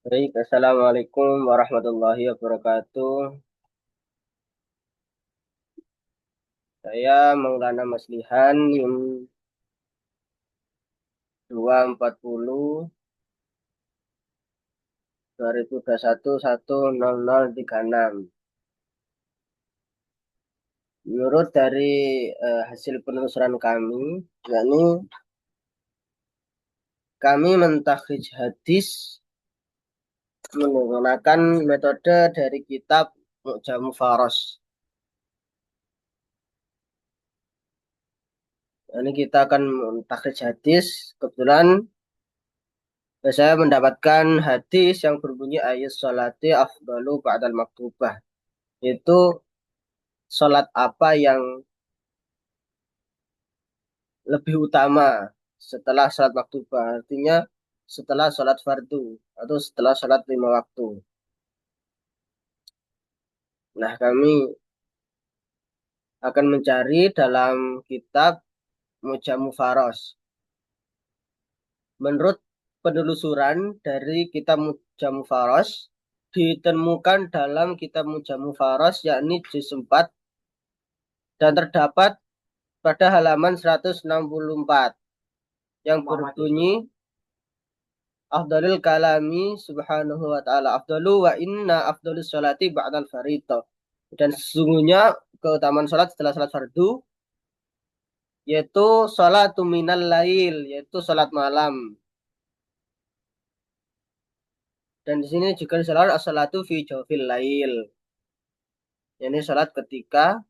Baik, Assalamualaikum warahmatullahi wabarakatuh. Saya Maulana Maslihan NIM 240 2021 1036. Menurut dari hasil penelusuran kami, yakni kami mentakhrij hadis menggunakan metode dari kitab Mu'jam Faros. Ini kita akan mentakhrij hadis. Kebetulan saya mendapatkan hadis yang berbunyi ayat sholati afdalu ba'dal maktubah. Itu sholat apa yang lebih utama setelah sholat maktubah. Artinya setelah sholat fardu atau setelah sholat 5 waktu. Nah, kami akan mencari dalam kitab Mujamu Faros. Menurut penelusuran dari kitab Mujamu Faros, ditemukan dalam kitab Mujamu Faros yakni juz 4 dan terdapat pada halaman 164 yang berbunyi afdalul kalami subhanahu wa ta'ala afdalu wa inna afdalus sholati ba'dal faridah. Dan sesungguhnya keutamaan sholat setelah sholat fardu yaitu sholatu minal lail, yaitu sholat malam. Dan di sini juga disebut as-sholatu fi jawfil lail, yakni sholat ketika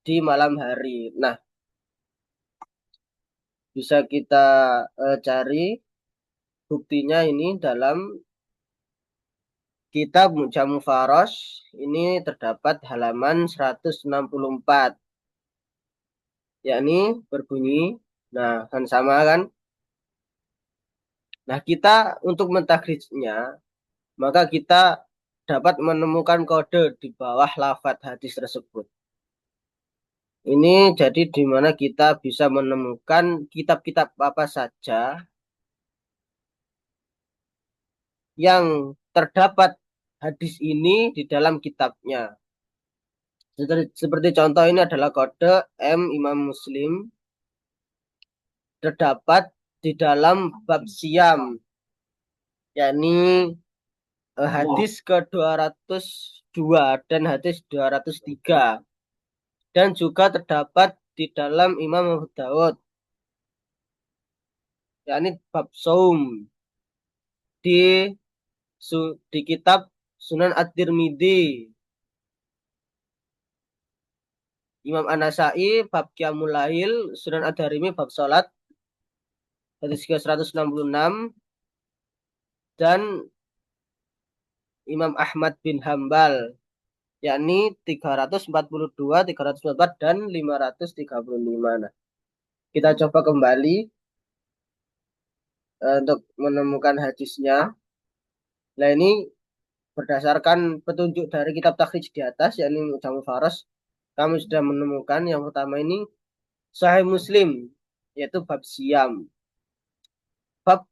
di malam hari. Nah, bisa kita cari buktinya ini dalam kitab Mujamu Faros. Ini terdapat halaman 164, yakni berbunyi, nah kan sama kan. Nah, kita untuk mentakhrijnya maka kita dapat menemukan kode di bawah lafadz hadis tersebut. Ini jadi di mana kita bisa menemukan kitab-kitab apa saja yang terdapat hadis ini di dalam kitabnya. Seperti contoh ini adalah kode M Imam Muslim terdapat di dalam bab siam, yakni hadis ke-202 dan hadis 203. Dan juga terdapat di dalam Imam Abu Dawud, yakni bab saum di di kitab Sunan At-Tirmidzi. Imam An-Nasai bab Qiyamul Lail, Sunan Ad-Darimi bab salat hadis ke-166, dan Imam Ahmad bin Hambal yakni 342, 344 dan 535. Nah, kita coba kembali untuk menemukan hadisnya. Nah, ini berdasarkan petunjuk dari kitab takhrij di atas, yakni Mu'jamul Faras, kami sudah menemukan yang pertama ini Sahih Muslim, yaitu bab siam, bab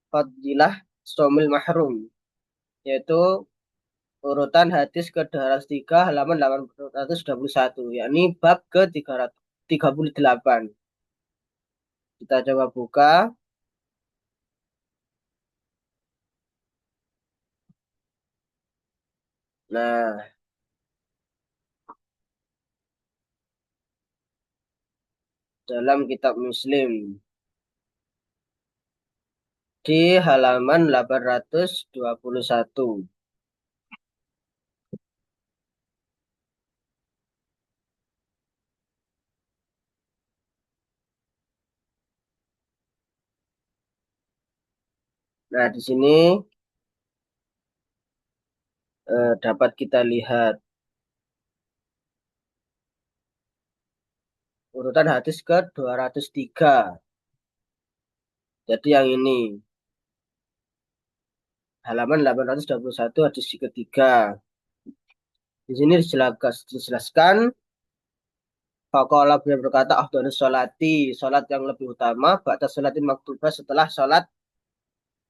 fadilah Somil Mahrum, yaitu urutan hadis ke-203 halaman 821, yakni bab ke-338. Kita coba buka. Nah, dalam kitab Muslim di halaman 821. Nah, di sini dapat kita lihat urutan hadis ke-203. Jadi yang ini halaman 821 hadis ketiga. Di sini dijelaskan Faqala beliau berkata afdhalus sholati, sholat yang lebih utama ba'da sholatin maktubah, setelah sholat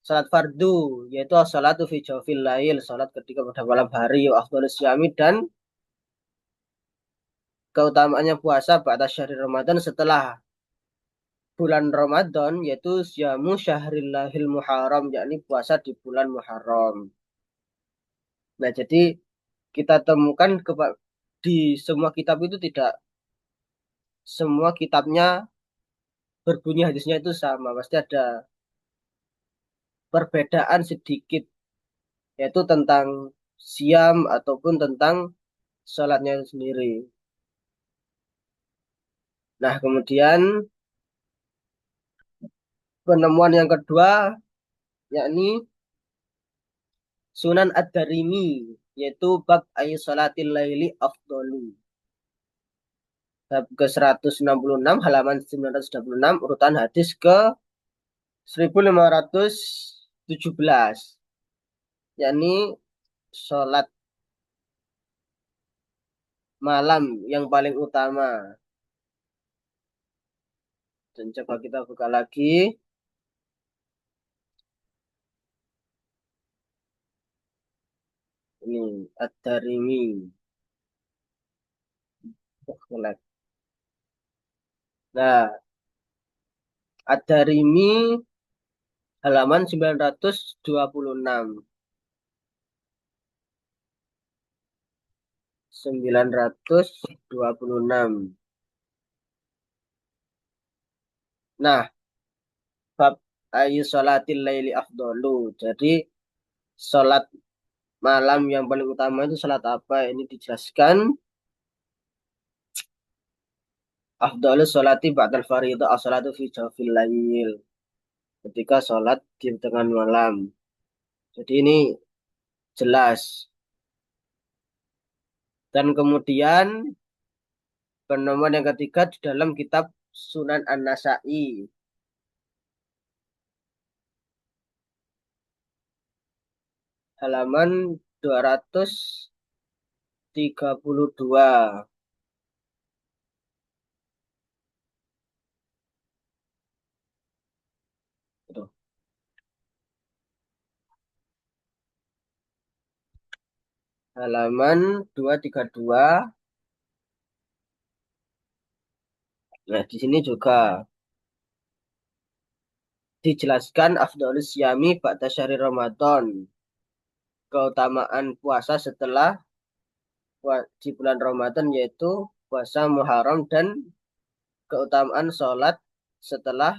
salat fardu yaitu salatu fi jawfil lail, salat ketika pada malam hari, wa afdhalus syami dan keutamaannya puasa pada syahri Ramadan setelah bulan Ramadan yaitu syamu syahrillahil muharram yakni puasa di bulan Muharram. Nah, jadi kita temukan di semua kitab itu tidak semua kitabnya berbunyi hadisnya itu sama, pasti ada perbedaan sedikit yaitu tentang siam ataupun tentang sholatnya itu sendiri. Nah, kemudian penemuan yang kedua yakni Sunan Ad-Darimi yaitu bab ayu sholatil laili afdolu. Bab ke 166 halaman 926 urutan hadis ke 1517 yakni sholat malam yang paling utama. Dan coba kita buka lagi. Ini Ad-Darimi. Oh, nge-lag. Nah, Ad-Darimi halaman 926. 926. Nah, bab ayu sholatil laili afdolu. Jadi, sholat malam yang paling utama itu sholat apa? Ini dijelaskan. Afdolus sholati ba'dal faridah as-sholatu fi jawfil lail. Ketika sholat di tengah malam. Jadi ini jelas. Dan kemudian penemuan yang ketiga di dalam kitab Sunan An-Nasa'i. Halaman 232. Tuh. Halaman 232. Nah, di sini juga dijelaskan afdhalus yami ba'da syahri Ramadan. Keutamaan puasa setelah di bulan Ramadan yaitu puasa Muharram dan keutamaan sholat setelah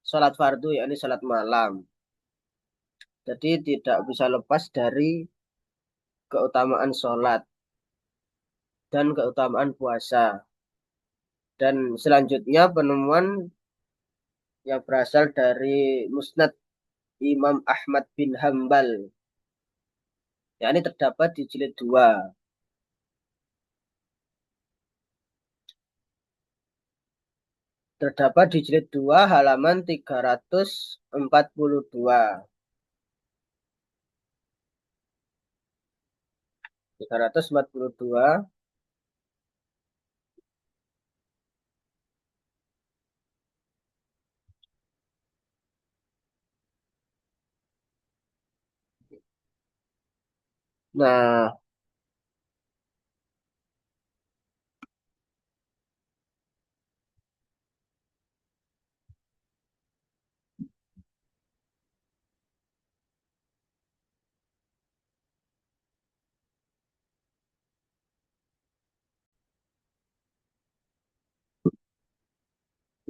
sholat fardu yakni sholat malam. Jadi tidak bisa lepas dari keutamaan sholat dan keutamaan puasa. Dan selanjutnya penemuan yang berasal dari Musnad Imam Ahmad bin Hambal. Yakni terdapat di jilid 2. Terdapat di jilid 2 halaman 342. 342. Nah,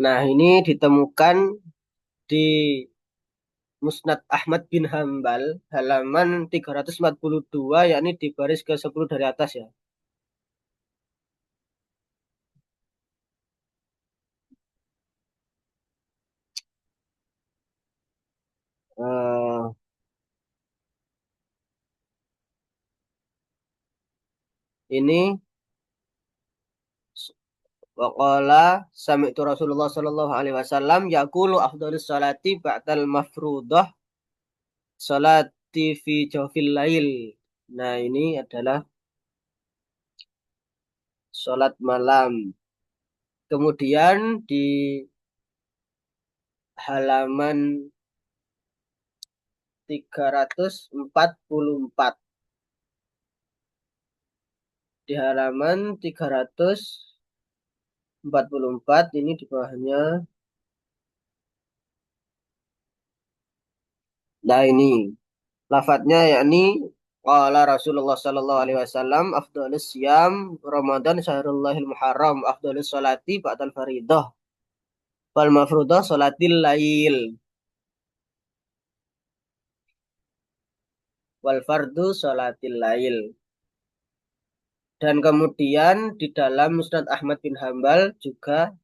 nah, ini ditemukan di Musnad Ahmad bin Hambal halaman 342 yakni di baris ke-10 dari atas ya. Eh, ini waqala sami'tu Rasulullah sallallahu alaihi wasallam yaqulu afdhalus salati ba'dal mafruḍah salati fi jawfil lail. Nah, ini adalah salat malam. Kemudian di halaman 344. Di halaman 344 ini di bawahnya. Nah ini lafadznya yakni qala Rasulullah sallallahu alaihi wasallam afdhalus siyam Ramadan syahrul muharram afdhalus salati ba'dal faridah wal mafruḍah salatil lail wal fardu salatil lail. Dan kemudian di dalam Musnad Ahmad bin Hambal juga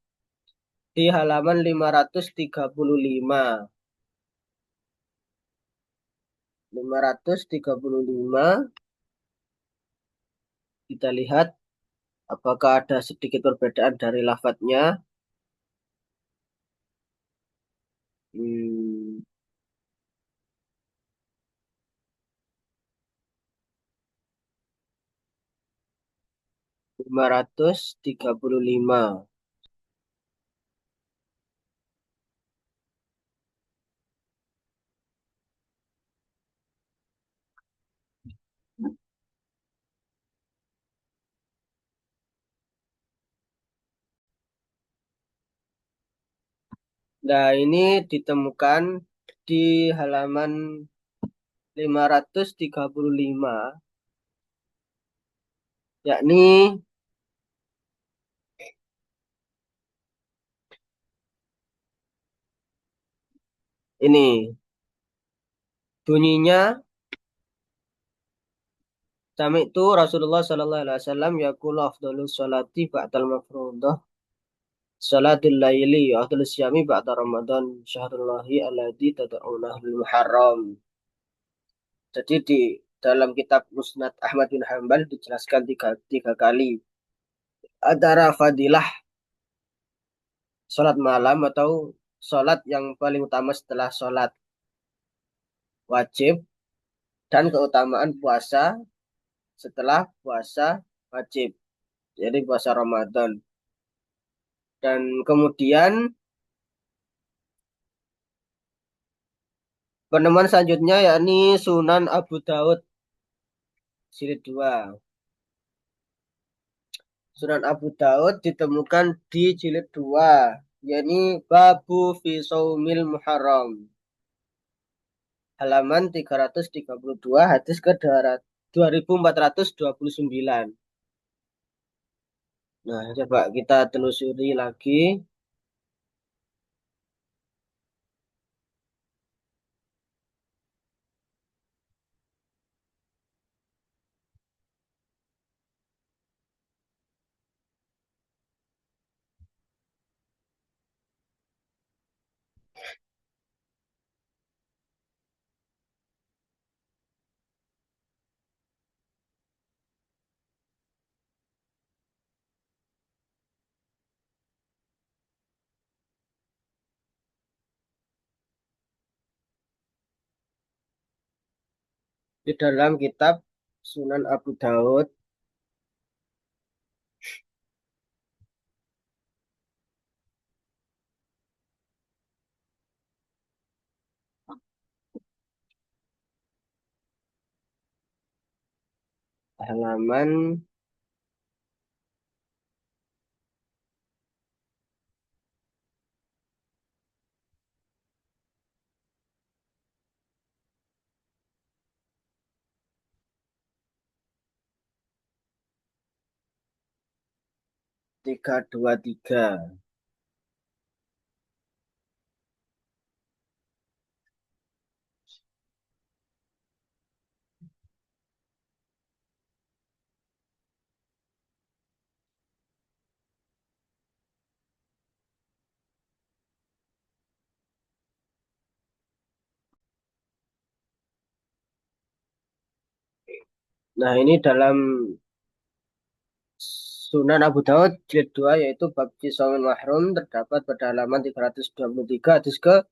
di halaman 535. 535 kita lihat apakah ada sedikit perbedaan dari lafadznya. Hmm, 535. Nah, ini ditemukan di halaman 535, yakni ini bunyinya sami itu Rasulullah Sallallahu Alaihi Wasallam yaqulu afdhalus sholati ba'dal mafruḍah salatul laili wa afdhalus syami ba'da Ramadan syahrullahi alladzi tad'unahu muharram. Jadi di dalam kitab Musnad Ahmad bin Hambal dijelaskan tiga kali antara fadilah sholat malam atau sholat yang paling utama setelah sholat wajib dan keutamaan puasa setelah puasa wajib, jadi puasa Ramadan. Dan kemudian penemuan selanjutnya yakni Sunan Abu Daud jilid 2. Sunan Abu Daud ditemukan di jilid 2, yakni Babu fi Shaumil Muharram. Halaman 332 hadis ke 2429. Nah, coba kita telusuri lagi. Di dalam kitab Sunan Abu Daud, halaman 323. Nah, ini dalam Sunan Abu Daud jilid 2 yaitu bab Fisawil Mahrum terdapat pada halaman 323 hadis ke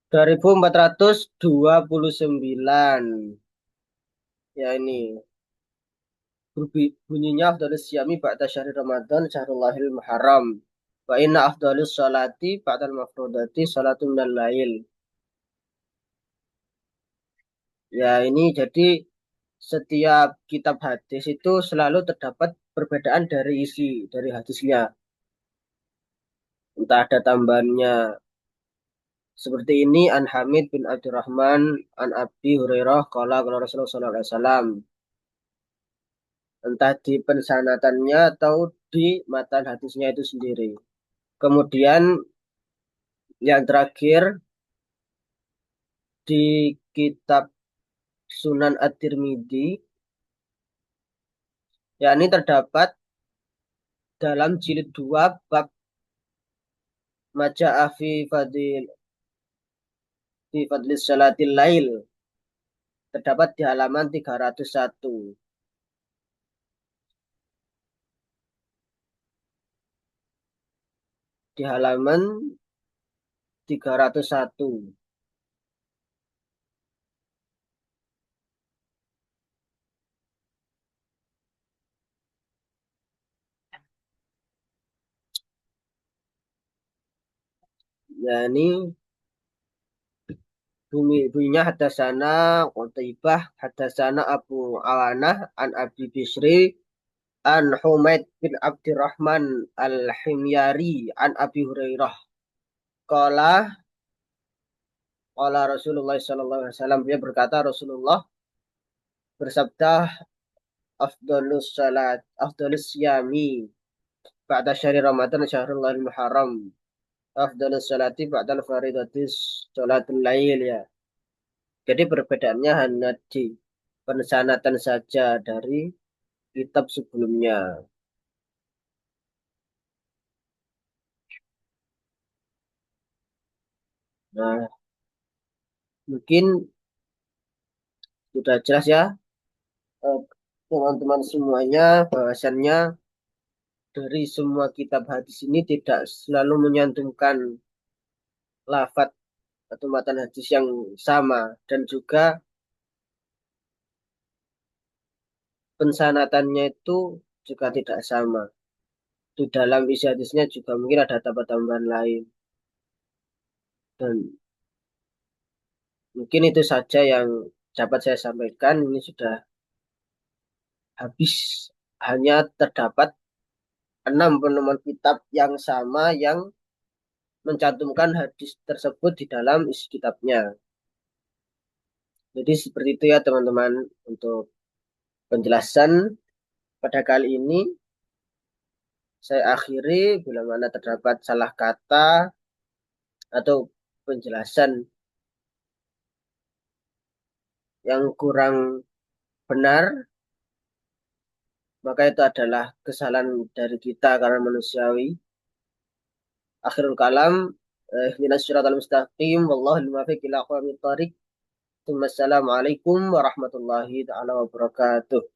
2429. Ya ini bunyinya afdhalus siyami ba'da syahri Ramadan syahrullahil muharram. Wa inna afdhalus sholati ba'dal mafrudati sholatu minal lail. Ya ini jadi setiap kitab hadis itu selalu terdapat perbedaan dari isi dari hadisnya. Entah ada tambahannya seperti ini An Hamid bin Abdurrahman An Abi Hurairah kalau Rasulullah SAW. Entah di pensanatannya atau di matan hadisnya itu sendiri. Kemudian yang terakhir di kitab Sunan At-Tirmidzi, yakni terdapat dalam jilid 2 bab Maja'a fi fadlis salatil lail, terdapat di halaman 301. Di halaman 301. Ya ini bunyinya hadasana Qutaibah, hadasana Abu Awanah, an Abi Bisri, an Humaid bin Abdurrahman al-Himyari, an Abi Hurairah. Qala, qala Rasulullah sallallahu alaihi wasallam, dia berkata Rasulullah bersabda afdalus siyami ba'da syahri Ramadan syahrul muharram. Afdalus salati ba'dal faridatis salatul lail ya. Jadi perbedaannya hanya di pensanatan saja dari kitab sebelumnya. Nah, mungkin sudah jelas ya eh, teman-teman semuanya bahwasannya dari semua kitab hadis ini tidak selalu menyantumkan lafaz atau matan hadis yang sama dan juga pensanatannya itu juga tidak sama. Di dalam isi hadisnya juga mungkin ada tambahan-tambahan lain. Dan mungkin itu saja yang dapat saya sampaikan. Ini sudah habis. Hanya terdapat 6 penemuan kitab yang sama yang mencantumkan hadis tersebut di dalam isi kitabnya. Jadi seperti itu ya teman-teman untuk penjelasan pada kali ini saya akhiri bila mana terdapat salah kata atau penjelasan yang kurang benar, maka itu adalah kesalahan dari kita karena manusiawi. Akhirul kalam, ihdinas siratal mustaqim, wallahul muwaffiq ila aqwamit thoriq. Assalamualaikum warahmatullahi taala wabarakatuh.